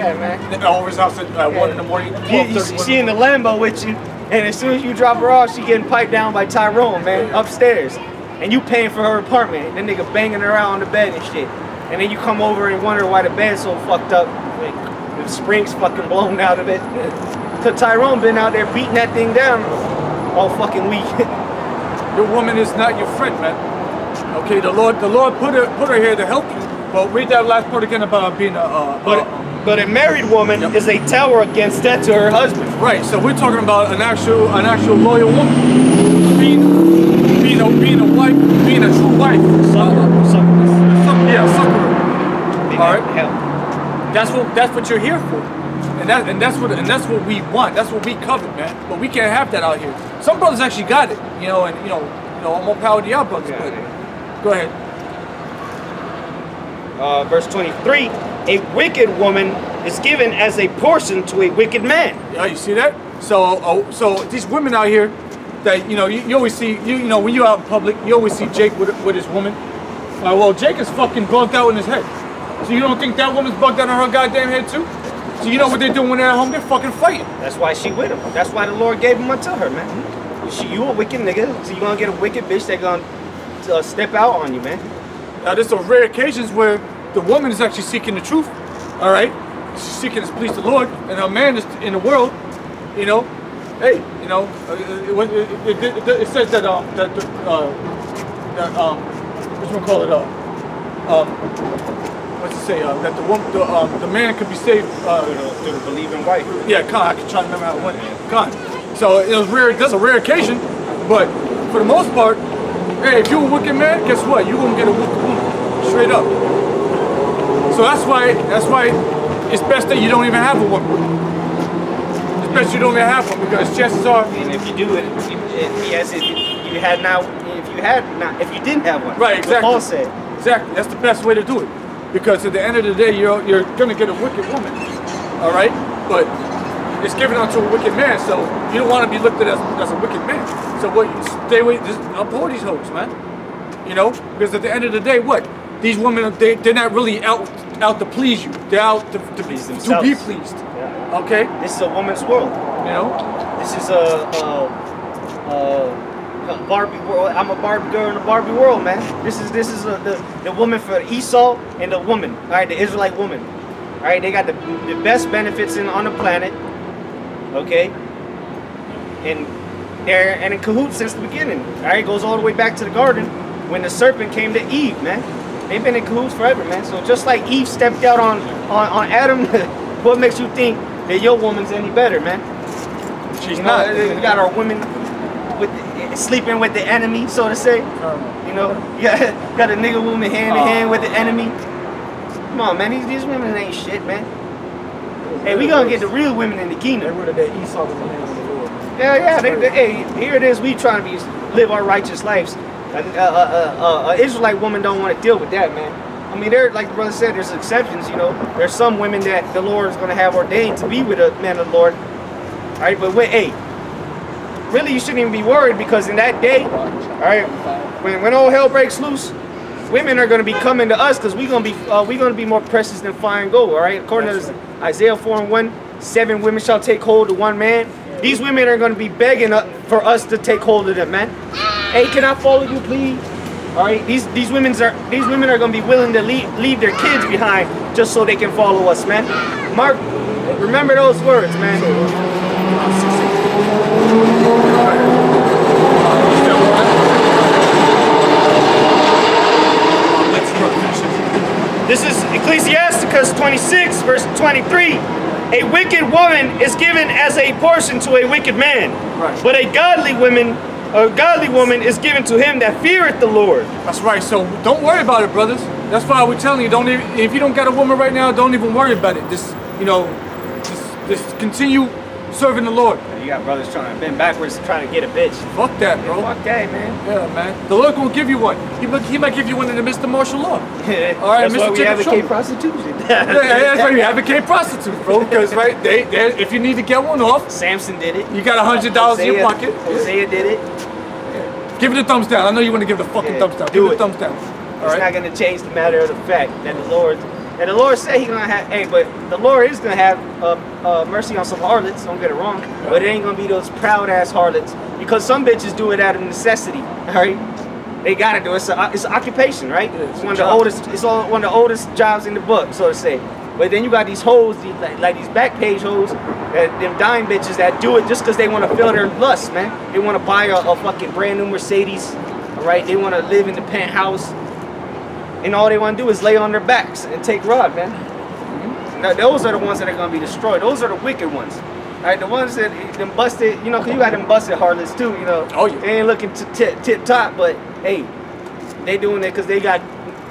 Yeah, man. Over his house at 1 in the morning. She in the Lambo with you, and as soon as you drop her off, she getting piped down by Tyrone, man, upstairs. And you paying for her apartment. That nigga banging her out on the bed and shit. And then you come over and wonder why the bed's so fucked up. Like, the spring's fucking blown out of it. Cause Tyrone been out there beating that thing down all fucking week. Your woman is not your friend, man. Okay, the Lord put her here to help you. But read that last part again about being but a married woman is a tower against death to her husband. Right. So we're talking about an actual loyal woman, being a wife, being a true wife. Succor. All right. That's what you're here for, and that's what we want. That's what we covet, man. But we can't have that out here. Some brothers actually got it, you know, and more power to y'all brothers. But go ahead. Verse 23, a wicked woman is given as a portion to a wicked man. Yeah, you see that? So these women out here that, you always see, when you're out in public, you always see Jake with his woman. Well, Jake is fucking bugged out in his head. So you don't think that woman's bugged out in her goddamn head too? So you know what they're doing when they're at home? They're fucking fighting. That's why she with him. That's why the Lord gave him unto her, man. You a wicked nigga, so you gonna get a wicked bitch that gonna step out on you, man. Now there's some rare occasions where the woman is actually seeking the truth, all right? She's seeking to please the Lord, and her man is in the world, hey, it says that what's it say? That the man could be saved through the believing wife. Yeah, I can try to remember how it went. So it was rare. That's a rare occasion, but for the most part, hey, if you're a wicked man, guess what? You're gonna get a wicked woman, straight up. So that's why it's best that you don't even have a woman. It's best you don't even have one, because chances are. And if you do it, if you didn't have one. Right, exactly. What Paul said. Exactly. That's the best way to do it, because at the end of the day, you're gonna get a wicked woman. All right, but it's given unto a wicked man, so you don't want to be looked at as a wicked man. So what? Stay away. Just uphold these hoes, man. Because at the end of the day, what? These women, they're not really out to please you. They're out to be pleased. Yeah. Okay? This is a woman's world. This is a Barbie world. I'm a Barbie girl in a Barbie world, man. This is the woman for Esau and the woman. All right, the Israelite woman. All right, they got the best benefits on the planet. Okay? And they're in cahoots since the beginning. All right, it goes all the way back to the garden when the serpent came to Eve, man. They've been in cahoots forever, man. So just like Eve stepped out on Adam, what makes you think that your woman's any better, man? She's not. We got our women sleeping with the enemy, so to say. Got a nigga woman hand in hand with the enemy. Come on, man. These women ain't shit, man. Hey, we gonna get the real women in the kingdom. They were the Esau with the hands of the Lord. Yeah. Hey, here it is. We trying to live our righteous lives. An Israelite woman don't want to deal with that, man. I mean, like the brother said, there's exceptions, There's some women that the Lord is going to have ordained to be with a man of the Lord. All right, but wait, hey, really you shouldn't even be worried, because in that day, all right, when all hell breaks loose, women are going to be coming to us, because we're going to be more precious than fine gold, all right? According to Isaiah 4:1, 7 women shall take hold of one man. These women are going to be begging for us to take hold of them, man. Hey, can I follow you, please? All right, these women are going to be willing to leave their kids behind just so they can follow us, man. Mark, remember those words, man. This is Ecclesiasticus 26, verse 23. A wicked woman is given as a portion to a wicked man, but a godly woman is given to him that feareth the Lord. That's right. So don't worry about it, brothers. That's why we're telling you, if you don't got a woman right now, don't even worry about it. Just continue serving the Lord. You got brothers trying to bend backwards trying to get a bitch. Fuck that, bro. Fuck that, man. Yeah, man. The Lord gonna give you one. He might give you one in the midst of martial law. All right, that's why we advocate prostitution. That's why we advocate prostitutes, bro. Because if you need to get one off, Samson did it. You got $100 in your pocket. Hosea did it. Yeah. Give it a thumbs down. I know you want to give the fucking thumbs down. Give it a thumbs down. It's not going to change the matter of the fact that the Lord, And the Lord said He's gonna have, hey, but the Lord is gonna have mercy on some harlots. Don't get it wrong, but it ain't gonna be those proud ass harlots, because some bitches do it out of necessity. All right, they gotta do it. It's an occupation, right? Yeah, it's one of the oldest. It's one of the oldest jobs in the book, so to say. But then you got these hoes, like these back page hoes, them dime bitches that do it just because they want to feel their lust, man. They want to buy a fucking brand new Mercedes, all right? They want to live in the penthouse, and all they want to do is lay on their backs and take rod, man. Now, those are the ones that are going to be destroyed. Those are the wicked ones, all right? The ones that them busted, you know, because you got them busted harlots too, you know. Oh, yeah. They ain't looking tip top, but hey, they doing it because they got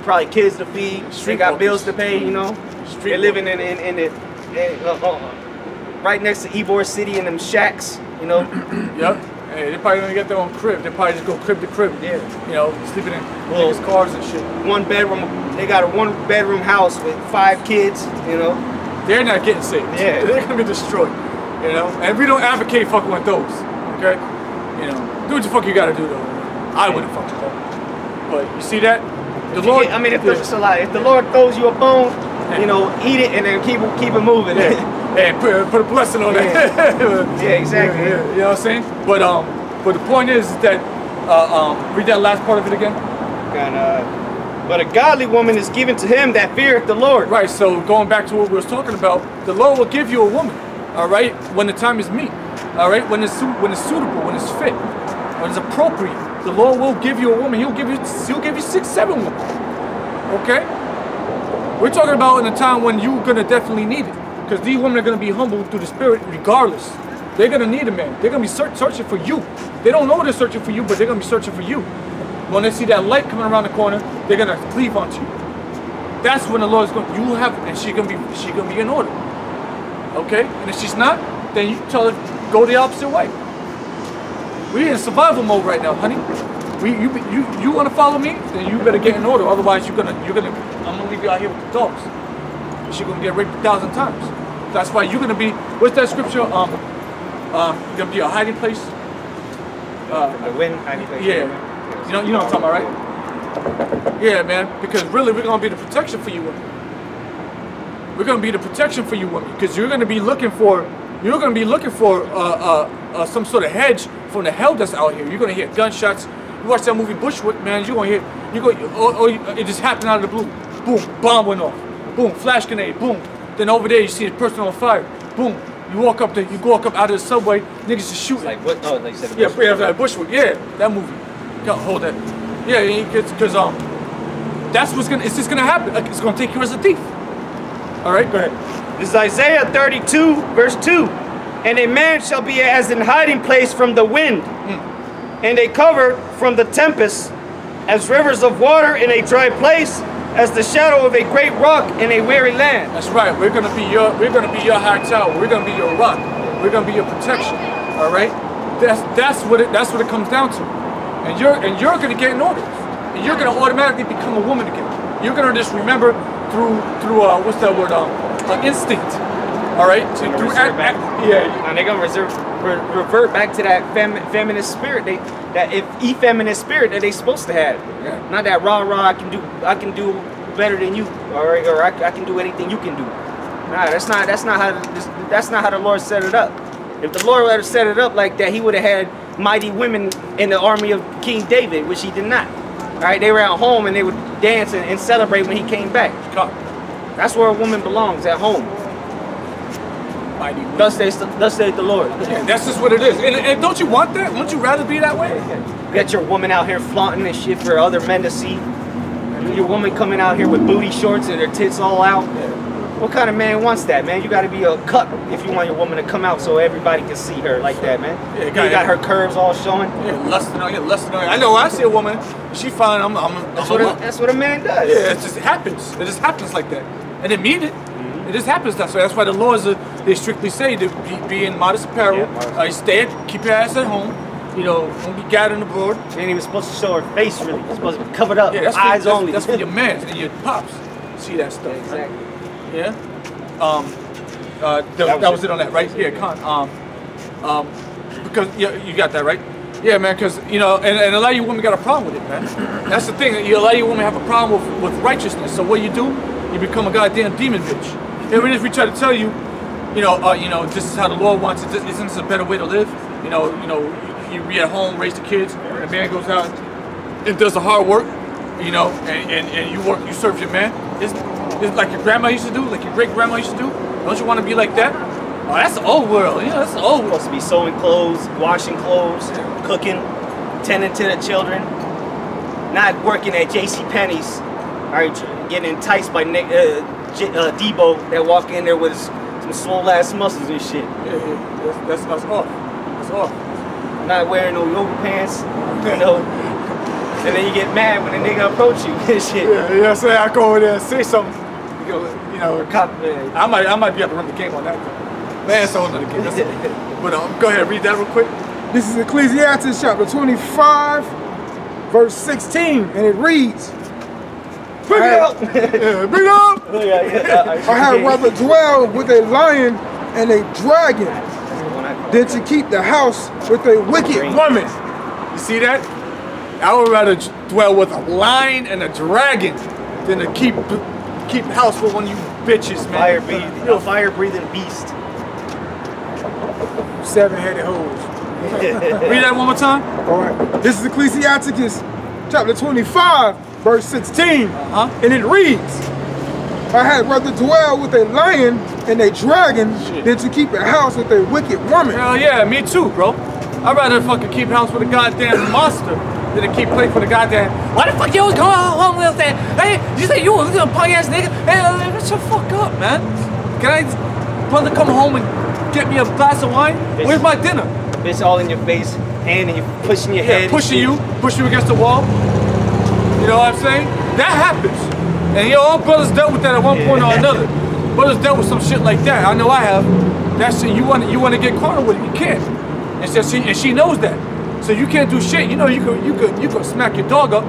probably kids to feed, they got bills to pay, you know. They're living in right next to Ybor City in them shacks, you know. Yep. Hey, they probably don't get their own crib. They probably just go crib to crib. Yeah. You know, sleeping in niggas' cars and shit. One bedroom. They got a 1-bedroom house with 5 kids, you know. They're not getting saved. Yeah. They're gonna be destroyed. You know. And we don't advocate fucking with those. Okay. You know. Do what the fuck you gotta do though. I wouldn't fuck with them. But you see that? The Lord. I mean, if the Lord throws you a bone, you know, eat it and then keep it moving. And put a blessing on that. Yeah, exactly. Yeah, you know what I'm saying? But the point is that read that last part of it again. But a godly woman is given to him that feareth the Lord. Right. So going back to what we was talking about, the Lord will give you a woman. All right, when the time is meet. All right, when it's suitable, when it's fit, when it's appropriate. The Lord will give you a woman. He'll give you 6, 7 women. Okay. We're talking about in a time when you're gonna definitely need it. Because these women are going to be humble through the Spirit regardless. They're going to need a man. They're going to be searching for you. They don't know they're searching for you, but they're going to be searching for you. When they see that light coming around the corner, they're going to cleave onto you. That's when the Lord's going to, you have, and she's going to be in order. Okay? And if she's not, then you tell her, go the opposite way. We're in survival mode right now, honey. You want to follow me? Then you better get in order. Otherwise, I'm going to leave you out here with the dogs. She's gonna get raped 1,000 times. That's why you're gonna be. What's that scripture? You're gonna be a hiding place. A wind hiding place. Yeah. You know what I'm talking about, right? Yeah, man. Because really, we're gonna be the protection for you women. We're gonna be the protection for you women because you're gonna be looking for some sort of hedge from the hell that's out here. You're gonna hear gunshots. You watch that movie Bushwick, man. It just happened out of the blue. Boom, bomb went off. Boom, flash grenade, boom. Then over there you see a person on fire. Boom. You go up out of the subway, niggas just shooting. Like what? Oh, like you said. Yeah, Bushwick. Yeah, that movie. Can't hold that. Yeah, because that's it's just gonna happen. Like, it's gonna take you as a thief. All right, go ahead. This is Isaiah 32, verse 2. And a man shall be as an hiding place from the wind, and a cover from the tempest, as rivers of water in a dry place, as the shadow of a great rock in a weary land. That's right. We're gonna be your high tower. We're gonna be your rock. We're gonna be your protection. All right. That's what it comes down to. And you're gonna get in order. And you're gonna automatically become a woman again. You're gonna just remember through what's that word? Instinct. All right. And they're gonna revert back to that feminist spirit. That effeminate spirit that they supposed to have. Yeah. Not that rah, I can do better than you, all right, or I can do anything you can do. Nah, that's not how the Lord set it up. If the Lord had set it up like that, He would have had mighty women in the army of King David, which He did not. All right, they were at home and they would dance and celebrate when He came back. That's where a woman belongs, at home. Thus saith the Lord. Yeah, that's just what it is. And don't you want that? Wouldn't you rather be that way? You got your woman out here flaunting and shit for other men to see. Your woman coming out here with booty shorts and her tits all out. What kind of man wants that, man? You got to be a cup if you want your woman to come out so everybody can see her like that, man. Yeah, you got her curves all showing. Yeah, lusting on you. I know. I see a woman. She fine. That's what a man does. Yeah, it just happens. It just happens like that. And they mean it. It just happens that way. That's why the laws they strictly say to be in modest apparel. Yeah, keep your ass at home. You know, don't be gathering abroad. She ain't even supposed to show her face really. It's supposed to be covered up. Yeah, eyes only. That's for your mans and your pops. See that stuff. Exactly. Right? Yeah. That was it on that, right? Yeah, because you got that right. Yeah, man. Because and a lot of you women got a problem with it, man. That's the thing. A lot of you women have a problem with righteousness. So what you do? you become a goddamn demon bitch. Here it is, we try to tell you, you know, this is how the Lord wants it. Isn't this a better way to live? You know, you be at home, raise the kids, and the man goes out and does the hard work, you know, and you work, you serve your man. It's like your grandma used to do, like your great grandma used to do. Don't you want to be like that? Oh, that's the old world. Yeah, that's the old world. Supposed to be sewing clothes, washing clothes, cooking, tending to the children, not working at J.C. Penney's, all right, getting enticed by Debo that walk in there with some swole ass muscles and shit. Yeah. That's off. That's off. Not wearing no yoga pants, you know. And then you get mad when a nigga approach you and shit. Yeah, you know what I'm saying? I go over there and say something. You know, Man. I might be able to run the game on that. Man, so another game. But go ahead, read that real quick. This is Ecclesiastes chapter 25, verse 16, and it reads, Bring it up! Yeah, bring it up! I had rather dwell with a lion and a dragon than to keep the house with a wicked woman. You see that? I would rather dwell with a lion and a dragon than to keep house with one of you bitches, man. You're a fire-breathing beast. 7-headed hoes. Read that one more time. All right. This is Ecclesiastes chapter 25, verse 16, and it reads, I had rather dwell with a lion and a dragon than to keep a house with a wicked woman. Hell yeah, me too, bro. I'd rather fucking keep house with a goddamn monster than to keep playing for the goddamn. Why the fuck you always come home with that? Hey, you say you a little punk ass nigga? Hey, shut the fuck up, man. Can I, brother, come home and get me a glass of wine? Bitch. Where's my dinner? Bitch all in your face, and you pushing your head. Pushing you against the wall. You know what I'm saying? That happens. And you know, all brothers dealt with that at one point or another. Brothers dealt with some shit like that. I know I have. That shit, you want to get carnal with it, you can't. And she knows that. So you can't do shit. You know, you could smack your dog up.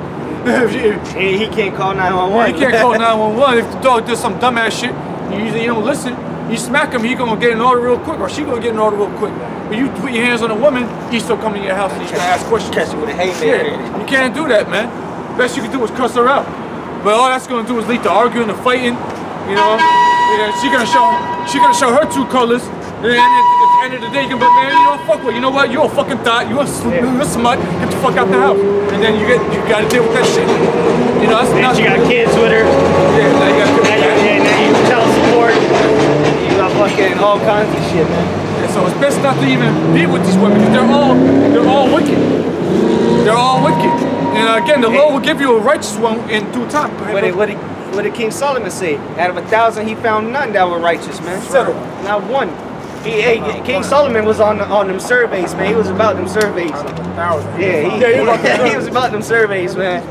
He can't call 911. He can't call 911 if the dog does some dumbass shit. You don't listen. You smack him, he gonna get an order real quick, or she gonna get an order real quick. But you put your hands on a woman, he's still coming to your house and he's gonna ask questions. Catch you with a haymaker. Yeah, you can't do that, man. Best you can do is cuss her out. But all that's gonna do is lead to arguing and fighting. You know, she gonna show her true colors. And at the end of the day, you can be like, man, you don't fuck with. You know what? You're a fucking thot. You're a smut. Get the fuck out the house. And then you gotta deal with that shit. You know, that's not. She got kids with her. Yeah, now you gotta deal with that. Now you child support. You got fucking all kinds of shit, man. Yeah, so it's best not to even be with these women because they're all wicked. They're all wicked. And again, the Lord will give you a righteous one in due time. What did King Solomon say? Out of 1,000, he found none that were righteous, man. Settle. Not one. King Solomon was on them surveys, man. He was about them surveys. Yeah, he was about them surveys, man.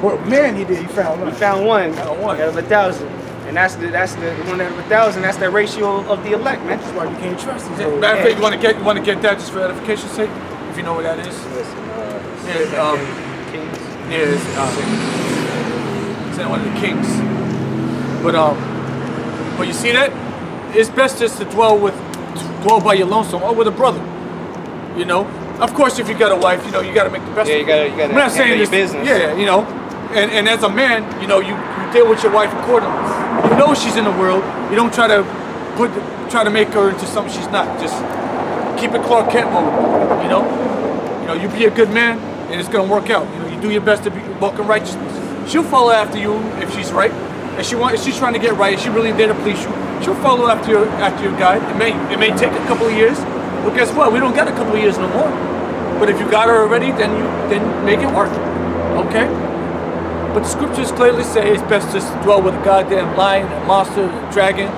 What man he did? He found one. He found one out of 1,000, and that's the one out of 1,000. That's the ratio of the elect, man. That's why you can't trust these Yeah, hoes. matter of fact, you want to get that just for edification's sake, if you know what that is. It's one of the kings. But you see that? It's best just to dwell by your lonesome or with a brother. You know? Of course, if you got a wife, you know, you got to make the best of it. Yeah, you got to handle your business. Yeah, you know. And as a man, you know, you deal with your wife accordingly. You know she's in the world. You don't try to make her into something she's not. Just keep it Clark Kent mode. You know, you be a good man, and it's gonna work out. You know, you do your best to walk in righteousness. She'll follow after you if she's right, and if she's trying to get right, if she really there to please you, she'll follow after your guy. It may take a couple of years, but guess what? We don't got a couple of years no more. But if you got her already, then make it work. Okay? But the scriptures clearly say it's best just to dwell with a goddamn lion, a monster, a dragon,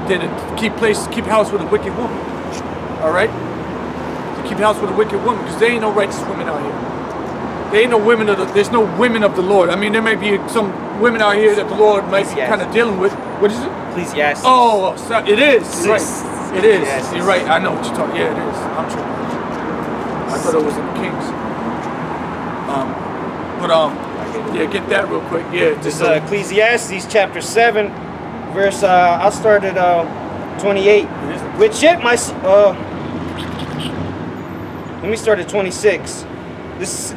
than to keep house with a wicked woman. All right? To keep house with a wicked woman, because there ain't no righteous women out here. There ain't no women there's no women of the Lord. I mean, there may be some women out here that the Lord might be kind of dealing with. What is it? Ecclesiastes. Oh, it is. You're right. It is. Yes. You're right. I know what you're talking. Yeah, it is. I'm true. I thought it was in the Kings. Yeah, get that real quick. Yeah, This is Ecclesiastes chapter 7, verse. I'll start at 28. Which yet let me start at 26. This is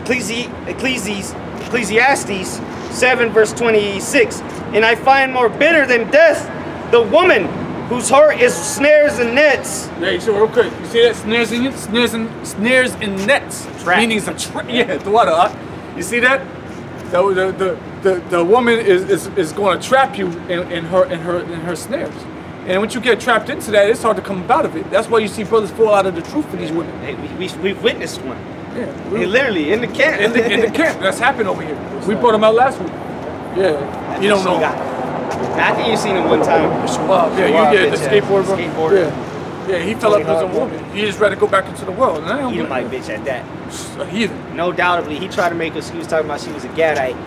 Ecclesiastes 7 verse 26. And I find more bitter than death the woman whose heart is snares and nets. Yeah, so real quick, you see that snares and nets, Trap. meaning it's a trap. Yeah, the water. You see that? The woman is going to trap you in her snares. And once you get trapped into that, it's hard to come out of it. That's why you see brothers fall out of the truth for these women. Hey, we've witnessed one. Yeah, Hey, literally in the camp. in the camp. That's happened over here. We brought him out last week. Yeah, you don't know. I think you seen him one time. Wow, yeah, you did the skateboard, bro. Skateboarder. Yeah, he fell up as a woman. He just ready to go back into the world. Edomite bitch at that. A heathen. No doubtably, he tried to make us. He was talking about she was a Gadite.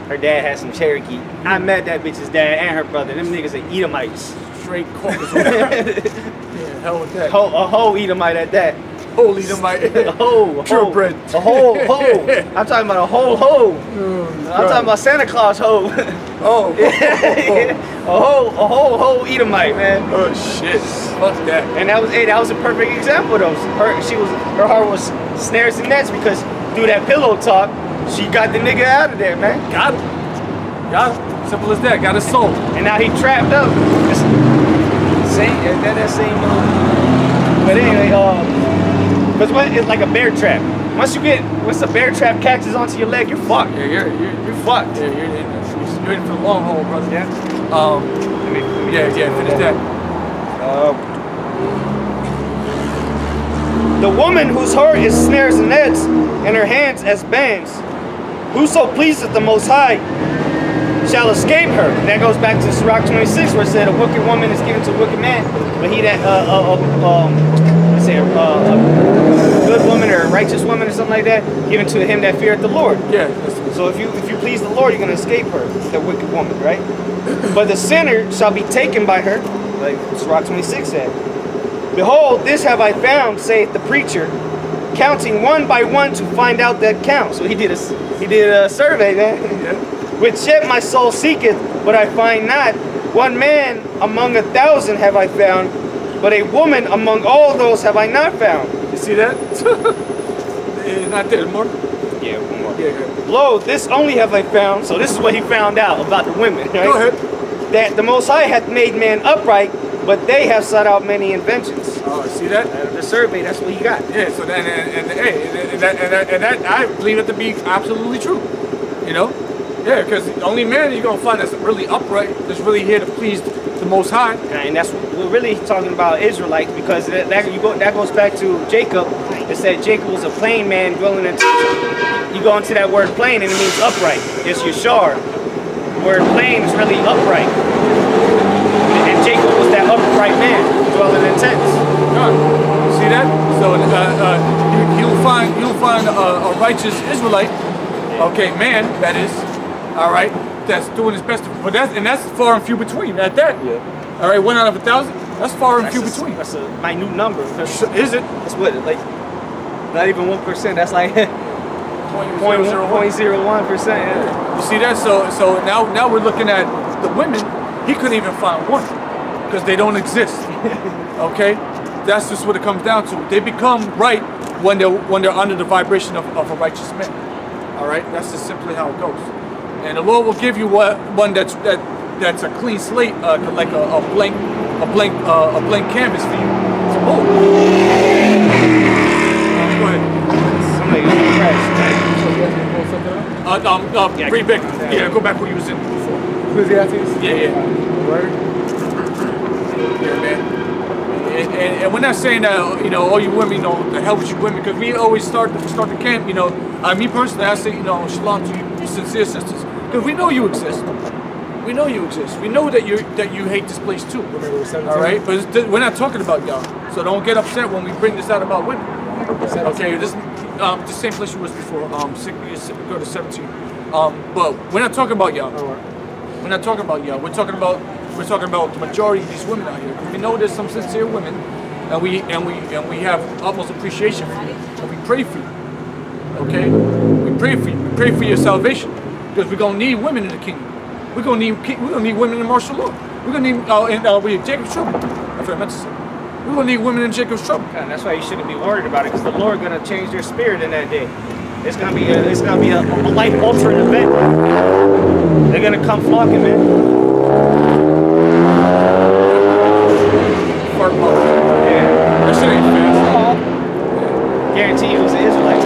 Her dad had some Cherokee. I met that bitch's dad and her brother. Them niggas are Edomites. Straight caucus. Yeah, hell with that. A whole Edomite at that. Whole Edomite. A whole. Purebred. A whole. I'm talking about a whole hoe. I'm talking about Santa Claus hoe. Oh. A whole Edomite, man. Oh shit. Fuck that. And that was a perfect example though. Her heart was snares and nets because through that pillow talk, she got the nigga out of there, man. Got him. Simple as that. Got his soul. And now he trapped up. That same. But anyway, because it's like a bear trap. Once a bear trap catches onto your leg, you're fucked. Yeah, you're fucked. Yeah, you're in for the long haul, brother. Yeah. Finish that. The woman whose heart is snares and nets, and her hands as bands, whoso pleaseth the Most High shall escape her. That goes back to Sirach 26, where it said a wicked woman is given to a wicked man, but he that let's say a good woman or a righteous woman or something like that, given to him that feareth the Lord. Yeah. So if you please the Lord, you're gonna escape her, the wicked woman, right? But the sinner shall be taken by her, like Sirach 26 said. Behold, this have I found, saith the preacher, counting one by one to find out that count. So he did a survey, man. Yeah. Which yet my soul seeketh, but I find not. One man among 1,000 have I found, but a woman among all those have I not found. You see that? Not there. More? Yeah, one more. Yeah. Lo, this only have I found. So this is what he found out about the women, right? Go ahead. That the Most High hath made man upright, but they have sought out many inventions. Oh, see that? The survey, that's what he got. Yeah. So then, and that I believe it to be absolutely true. You know? Yeah, because the only man you're gonna find that's really upright, that's really here to please the Most High. And that's we're really talking about Israelites, because that goes back to Jacob. It said Jacob was a plain man dwelling in. You go into that word plain and it means upright. It's Yashar. The word plain is really upright. And Jacob was that upright man dwelling in tents. See that? So you'll find a righteous Israelite, okay, man, that is. All right, that's doing his best, but that's far and few between. At that, Yeah. All right, 1 out of 1,000. That's far and few between. That's a minute number. Is it? That's what, like, not even 1%. That's like 0.01%. Yeah. You see that? So now we're looking at the women. He couldn't even find one because they don't exist. Okay, that's just what it comes down to. They become right when they're under the vibration of a righteous man. All right, that's just simply how it goes. And the Lord will give you one that's a clean slate, like a blank canvas for you to move. Go ahead. Read back. Yeah, go back where you was in before. Ecclesiastes? Yeah. Word. Yeah, man. And we're not saying that, you know, all you women, you know, the hell with you women, because we always start the camp, you know. Me personally, I say, you know, shalom to you sincere sisters, because we know you exist. We know you exist. We know that you hate this place too. All right, but we're not talking about y'all, so don't get upset when we bring this out about women. Okay, this the same place you was before. Go to 17. But we're not talking about y'all. We're not talking about y'all. We're talking about the majority of these women out here. We know there's some sincere women, and we have utmost appreciation for you, and we pray for you. Okay, we pray for you. We pray for your salvation, because we're gonna need women in the kingdom. We're gonna need women in martial law. We're gonna need Jacob's trouble. That's what I meant to say. We're gonna need women in Jacob's trouble. And that's why you shouldn't be worried about it, because the Lord gonna change their spirit in that day. It's gonna be a life altering event. They're gonna come flocking, man. Fart mode. Yeah. That shit ain't fast. Guarantee you it was an Israelite.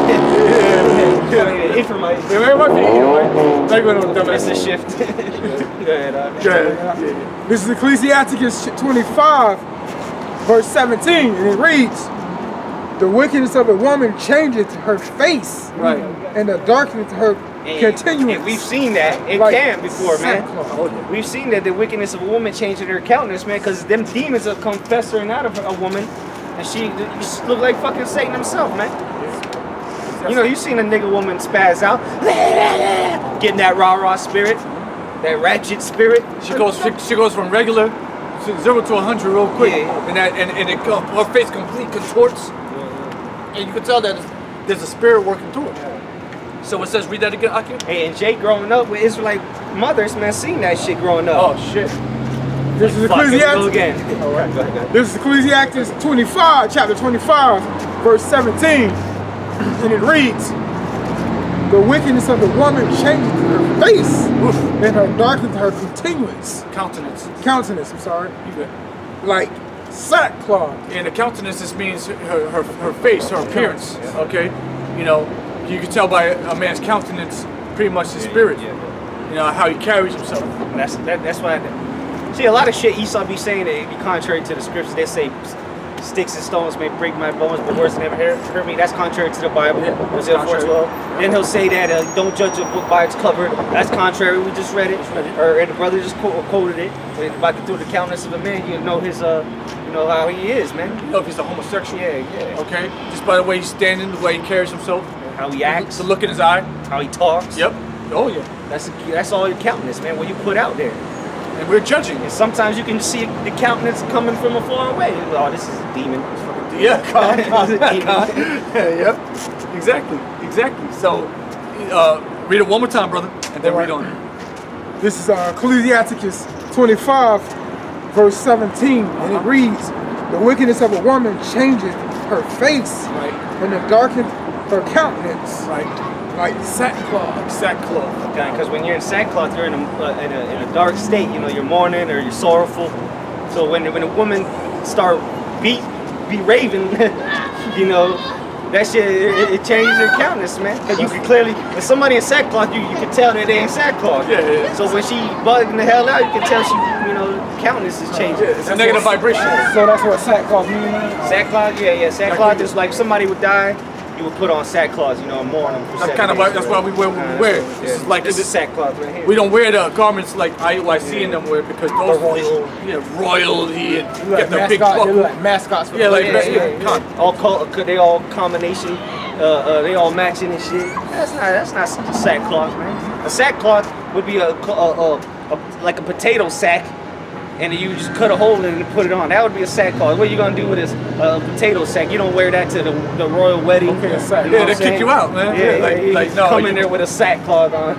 Ephraimite. Yeah, it might be Ephraimite. Like when it was dumb. It's a shift. Go ahead, Yeah. This is Ecclesiasticus 25, verse 17, and it reads, "The wickedness of a woman changeth her face, Right. and the darkness of her continuance." And we've seen that. It like can before, man. sackcloth. We've seen that the wickedness of a woman changing her countenance, man, because them demons have come festering out of a woman, and she just look like fucking Satan himself, man. You know, you seen a nigga woman spaz out, getting that rah-rah spirit, that ratchet spirit. She goes from regular to 0 to 100 real quick, Yeah. her face completely contorts, and you can tell that there's a spirit working through it. So it says, read that again, Aki? Hey, and Jay growing up with Israelite mothers, man, seen that shit growing up. Oh shit. This is Fuck, here we go Ecclesiastes. again. All right, go ahead. This is Ecclesiastes 25, chapter 25, verse 17, and it reads, "The wickedness of the woman changes her face, and her darkness her continuance." Countenance. Countenance, I'm sorry. Like sackcloth. And the countenance just means her face, her appearance. Okay, you know, you can tell by a man's countenance pretty much his spirit. You know how he carries himself. That's why. See, a lot of shit Esau be saying that it be contrary to the scriptures. They say sticks and stones may break my bones, but words never hurt me. That's contrary to the Bible. Hosea 4:12. Then he'll say that don't judge a book by its cover. That's contrary. We just read it. Or the brother just quoted it. And about to through the countenance of a man, you know his you know how he is, man. You know if he's a homosexual. Yeah. Okay, just by the way he's standing, the way he carries himself, How he acts, the look in his eye. how he talks. Yep. Oh yeah. That's all your countenance, man. What you put out there. And we're judging. And sometimes you can see the countenance coming from a far away. Oh, this is a demon. Yeah. This is a demon. Yep. Exactly. So, read it one more time, brother, and then read on. This is Ecclesiasticus 25, verse 17, and it reads, "The wickedness of a woman changes her face, Right. and the darkness her countenance, Right. like sackcloth." Sackcloth. Because when you're in sackcloth, you're in a dark state. You know, you're mourning or you're sorrowful. So when a woman start be raving, you know, that shit it changes your countenance, man. Because you can clearly, when somebody in sackcloth, you can tell that they in sackcloth. Yeah. So when she bugging the hell out, you can tell she, you know, countenance is changing. It's a negative vibration. So that's what sackcloth means. Sackcloth, yeah. Sackcloth is like somebody would die. You would put on sackcloth, you know, and mourn them. That's kind of why. That's why we wear what we wear. This is like this is sackcloth right here. we don't wear the garments like IUIC and them wear because those royalty and get the big buckle. Like mascots. Yeah, like They all combination. They all matching and shit. That's not sackcloth, man. A sackcloth would be like a potato sack, and you just cut a hole in it and put it on. That would be a sackcloth. What are you gonna do with a potato sack? You don't wear that to the royal wedding. Okay, a sack. You know Yeah, what they I'm kick saying? you out, man. Yeah, no, come in there with a sackcloth on.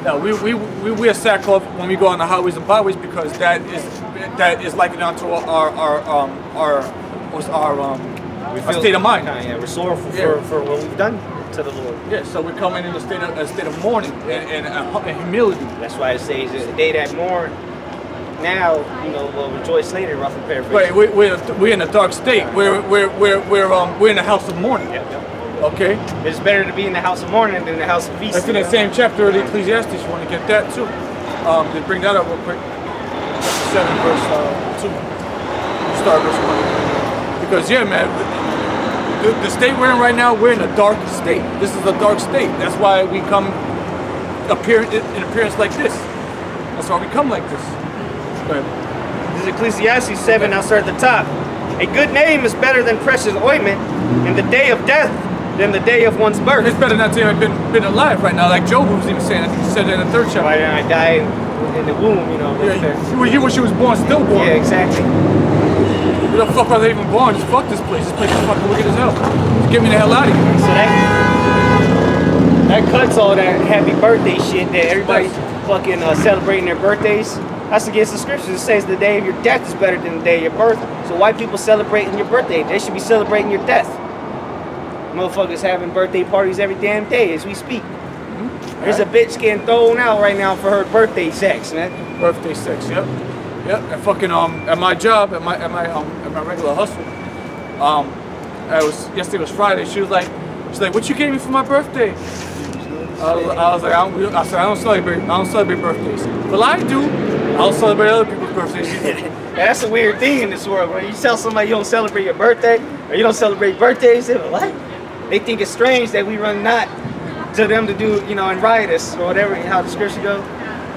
No, we wear sackcloth when we go on the highways and byways because that is likened onto our state of mind. Yeah, we're sorrowful Yeah. for what we've done to the Lord. Yeah, so we're coming in a state of mourning and humility. That's why it says they that mourn now, you know, will rejoice later. Rough and paraphrase. Right, we're in a dark state. We're in a house of mourning. Yep. Okay, It's better to be in the house of mourning than the house of feasting. that's in the same chapter of the Ecclesiastes. You want to get that too? To bring that up real quick. 7 verse 2. Start verse 1. Because yeah, man, the state we're in right now, we're in a dark state. This is a dark state. That's why we come in appearance like this. That's why we come like this. Go ahead. This is Ecclesiastes 7. I'll start at the top. A good name is better than precious ointment, and the day of death than the day of one's birth. It's better not to have been alive right now, like Job was even saying. I think he said that in the 3rd chapter. Why didn't I die in the womb? You know. Yeah, you wish you was born, stillborn. Yeah, exactly. Who the fuck are they even born? Just fuck this place. This place is fucking wicked as hell. Just get me the hell out of here. So that cuts all that happy birthday shit that everybody's fucking celebrating their birthdays. That's against the scriptures. It says the day of your death is better than the day of your birth. So why people celebrating your birthday? They should be celebrating your death. Motherfuckers having birthday parties every damn day as we speak. There's a bitch getting thrown out right now for her birthday sex, man. Birthday sex, yep. Yep, and fucking at my job, at my regular hustle, yesterday was Friday. She's like, what you gave me for my birthday? I was like, I don't celebrate birthdays. Well, I do. I'll celebrate other people's birthdays. That's a weird thing in this world, bro. You tell somebody you don't celebrate your birthday, or you don't celebrate birthdays, they're like, what? They think it's strange that we run not to them to do, you know, and riot us, or whatever, how the scripture go.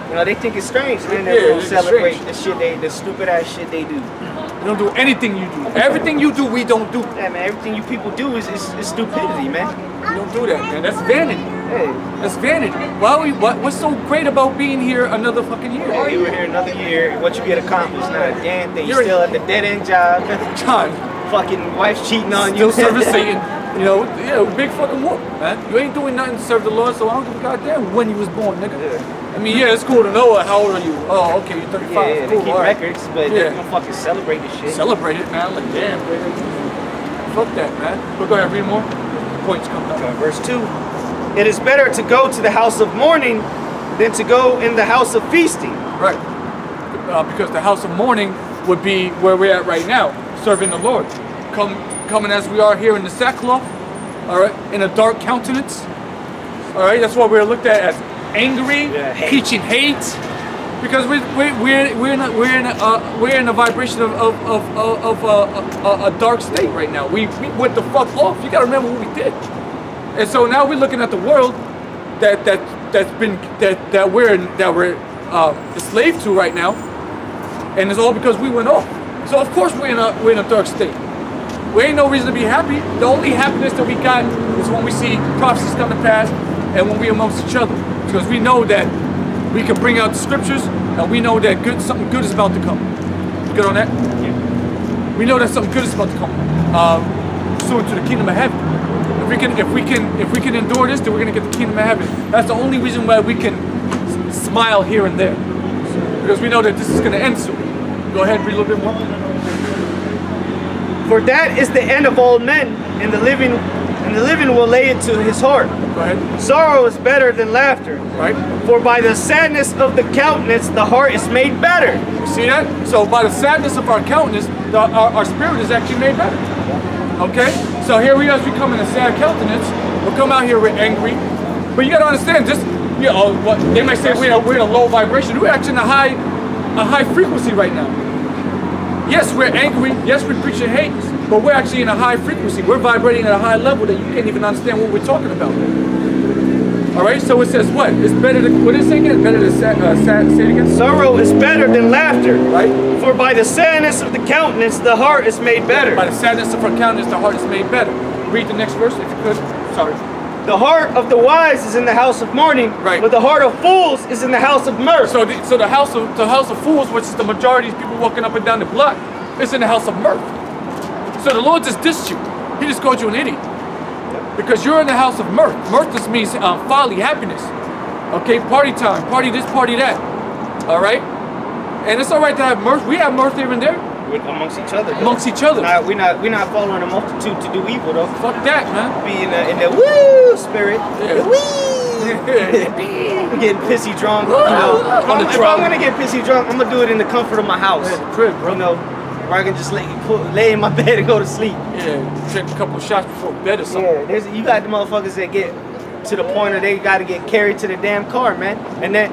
You know, they think it's strange, man, that we don't celebrate the shit the stupid ass shit they do. We don't do anything you do. Everything you do, we don't do. Yeah, man, everything you people do is stupidity, man. We don't do that, man. That's vanity. Hey. That's vanity. What's so great about being here another fucking year? Yeah, you were here another year. What you get accomplished? Not a damn thing. You're still at the dead end job. John, fucking wife's cheating on still you. serving Satan. You know, yeah, big fucking whoop, man. You ain't doing nothing to serve the Lord, so I don't give a goddamn when you was born, nigga. Yeah. I mean, yeah, it's cool to know how old are you. Oh, okay, you're 35. Yeah, cool, they keep records, but they don't fucking celebrate this shit. Celebrate it, man. Like, damn, baby. Fuck that, man. But go ahead, read more. Points coming up. Verse 2. It is better to go to the house of mourning than to go in the house of feasting. Right. Because the house of mourning would be where we're at right now, serving the Lord. Coming as we are here in the sackcloth, all right, in a dark countenance. All right, that's why we're looked at as angry, teaching hate, because we're in a vibration of a dark state right now. We went the fuck off. You gotta remember what we did. And so now we're looking at the world that we're enslaved to right now, and it's all because we went off. So of course we're in a dark state. We ain't no reason to be happy. The only happiness that we got is when we see prophecies come to pass, and when we amongst each other, because we know that we can bring out the scriptures, and we know that something good is about to come. Good on that? Yeah. We know that something good is about to come. Soon to the kingdom of heaven. If we can endure this, then we're gonna get the kingdom of heaven. That's the only reason why we can smile here and there, because we know that this is gonna end soon. Go ahead, read a little bit more. For that is the end of all men, and the living will lay it to his heart. Go ahead. Sorrow is better than laughter. Right. For by the sadness of the countenance, the heart is made better. You see that? So by the sadness of our countenance, our spirit is actually made better. Okay? So here we are, we come in a sad countenance. We'll come out here, we're angry. But you gotta understand, just, you know, what they might say we're in a low vibration. We're actually in a high frequency right now. Yes, we're angry. Yes, we're preaching hate. But we're actually in a high frequency. We're vibrating at a high level that you can't even understand what we're talking about. All right, so it says what? It's better to, what is it again? It's better to say it again? Sorrow is better than laughter. Right. For by the sadness of the countenance, the heart is made better. By the sadness of our countenance, the heart is made better. Read the next verse if you could. Sorry. The heart of the wise is in the house of mourning, right, but the heart of fools is in the house of mirth. So the house of fools, which is the majority of people walking up and down the block, is in the house of mirth. So the Lord just dissed you. He just called you an idiot. Because you're in the house of mirth. Mirth just means folly, happiness. Okay, party time, party this, party that. All right? And it's all right to have mirth. We have mirth here and there. Amongst each other. Though. Amongst each other. We're not following a multitude to do evil, though. Fuck that, man. Be in the woo spirit. Yeah. The wee. I'm getting pissy drunk. You know, if I'm gonna get pissy drunk, I'm gonna do it in the comfort of my house. Yeah, the crib, bro. You know, where I can just lay in my bed and go to sleep. Yeah, take a couple of shots before bed or something. Yeah, you got the motherfuckers that get to the point where they got to get carried to the damn car, man. And then,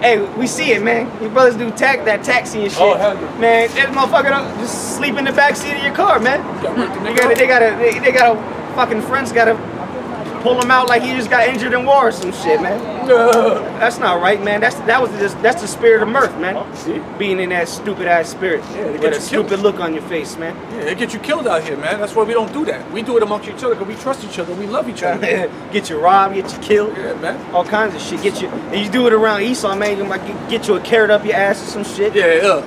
hey, we see it, man. Your brothers do that taxi and shit. Oh, hell yeah. Man, that motherfucker don't just sleep in the back seat of your car, man. They gotta fucking friends gotta pull him out like he just got injured in war or some shit, man. That's not right, man. That's the spirit of mirth, man. See? Being in that stupid ass spirit. Yeah, with a stupid look on your face, man. Yeah, they get you killed out here, man. That's why we don't do that. We do it amongst each other because we trust each other. We love each other. Get you robbed, get you killed. Yeah, man. All kinds of shit. And you do it around Esau, man. You might get you a carrot up your ass or some shit. Yeah,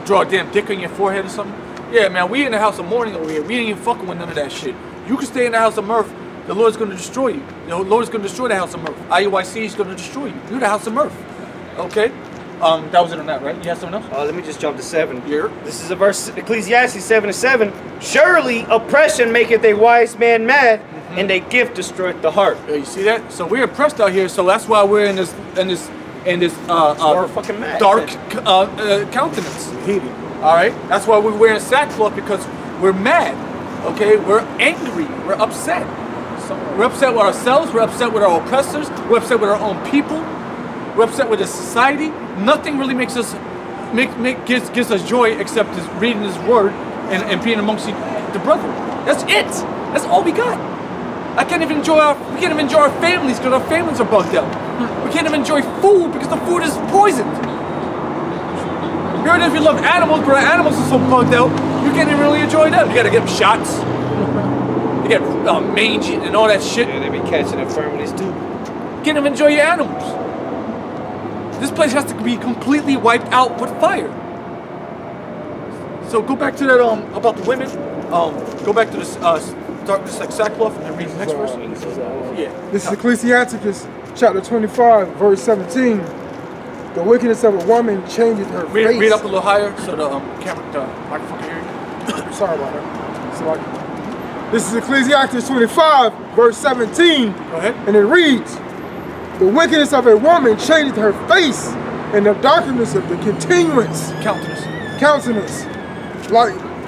draw a damn dick on your forehead or something. Yeah, man. We in the house of mourning over here. We ain't even fucking with none of that shit. You can stay in the house of mirth. The Lord's going to destroy you. The Lord's going to destroy the house of mirth. IUIC is going to destroy you. You're the house of mirth. Okay? That was it on that, right? You have something else? Let me just jump to 7. Here. This is a verse, Ecclesiastes 7:7. Surely oppression maketh a wise man mad, and they gift destroyeth the heart. Yeah, you see that? So we're oppressed out here. So that's why we're in this We're fucking mad, dark countenance. Heated. All right. That's why we're wearing sackcloth, because we're mad. Okay. We're angry. We're upset. We're upset with ourselves. We're upset with our oppressors. We're upset with our own people. We're upset with the society. Nothing really makes us gives us joy except just reading His word and being amongst the brethren. That's it. That's all we got. We can't even enjoy our families because our families are bugged out. We can't even enjoy food because the food is poisoned. Even if you love animals, but our animals are so bugged out, you can't even really enjoy them. You gotta get them shots. You get mange and all that shit. Yeah, they be catching infirmities too. You can't even enjoy your animals. This place has to be completely wiped out with fire. So go back to that about the women. Go back to this darkness like sackcloth and read the next verse. Yeah. This is Ecclesiasticus chapter 25, verse 17. The wickedness of a woman changes her face. Read up a little higher so the microphone can hear you. Sorry about that. This is Ecclesiastes 25, verse 17. Go ahead. And it reads, the wickedness of a woman changes her face, and the darkness of the countenance,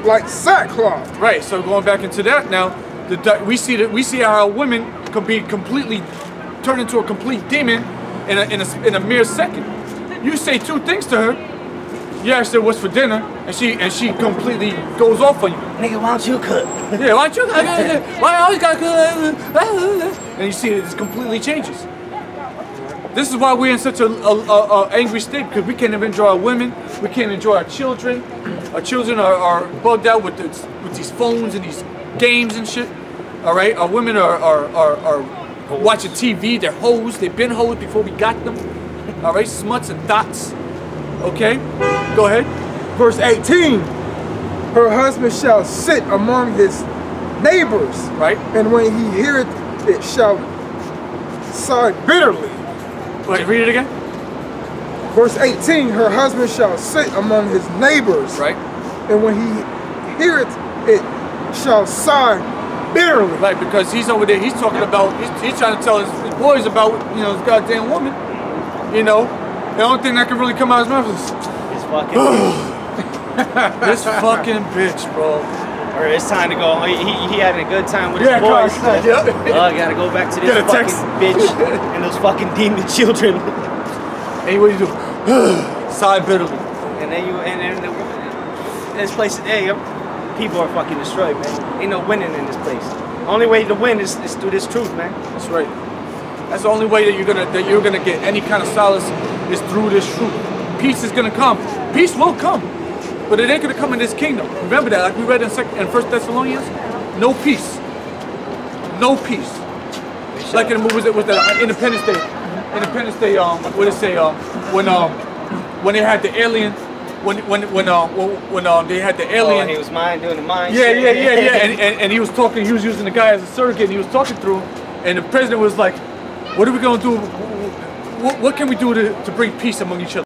like sackcloth. Right. So going back into that now, we see how women can be completely turned into a complete demon in a mere second. You say two things to her. You ask her what's for dinner, and she completely goes off on you. Nigga, why don't you cook? Yeah, why don't you cook? Why I always gotta cook? And you see it completely changes. This is why we're in such a angry state, because we can't even enjoy our women, we can't enjoy our children. Our children are bugged out with these phones and these games and shit. All right, our women are watching TV. They're hoes. They've been hoes before we got them. All right, smuts and thoughts. Okay, go ahead. Verse 18. Her husband shall sit among his neighbors, right? And when he heareth it, shall sigh bitterly. Wait, read it again. Verse 18, her husband shall sit among his neighbors, right? And when he heareth it, shall sigh bitterly. Right, because he's over there, he's talking about, he's trying to tell his boys about, you know, his goddamn woman. You know, the only thing that can really come out of his mouth is This fucking this fucking bitch, bro. Or it's time to go. He had a good time with his boys. I gotta go back to this fucking bitch and those fucking demon children. Hey, what do you do? Sigh bitterly. And then this place today, people are fucking destroyed, man. Ain't no winning in this place. Only way to win is through this truth, man. That's right. That's the only way that you're gonna get any kind of solace is through this truth. Peace is gonna come. Peace will come. But it ain't gonna come in this kingdom. Remember that, like we read in 1 Thessalonians? No peace. No peace. Like in the movie with the Independence Day. Independence Day, what did it say? When they had the alien, when they had the alien. Oh, he was doing the mind. Yeah. And he was talking. He was using the guy as a surrogate. And he was talking through him, and the president was like, "What are we gonna do? What can we do to bring peace among each other?"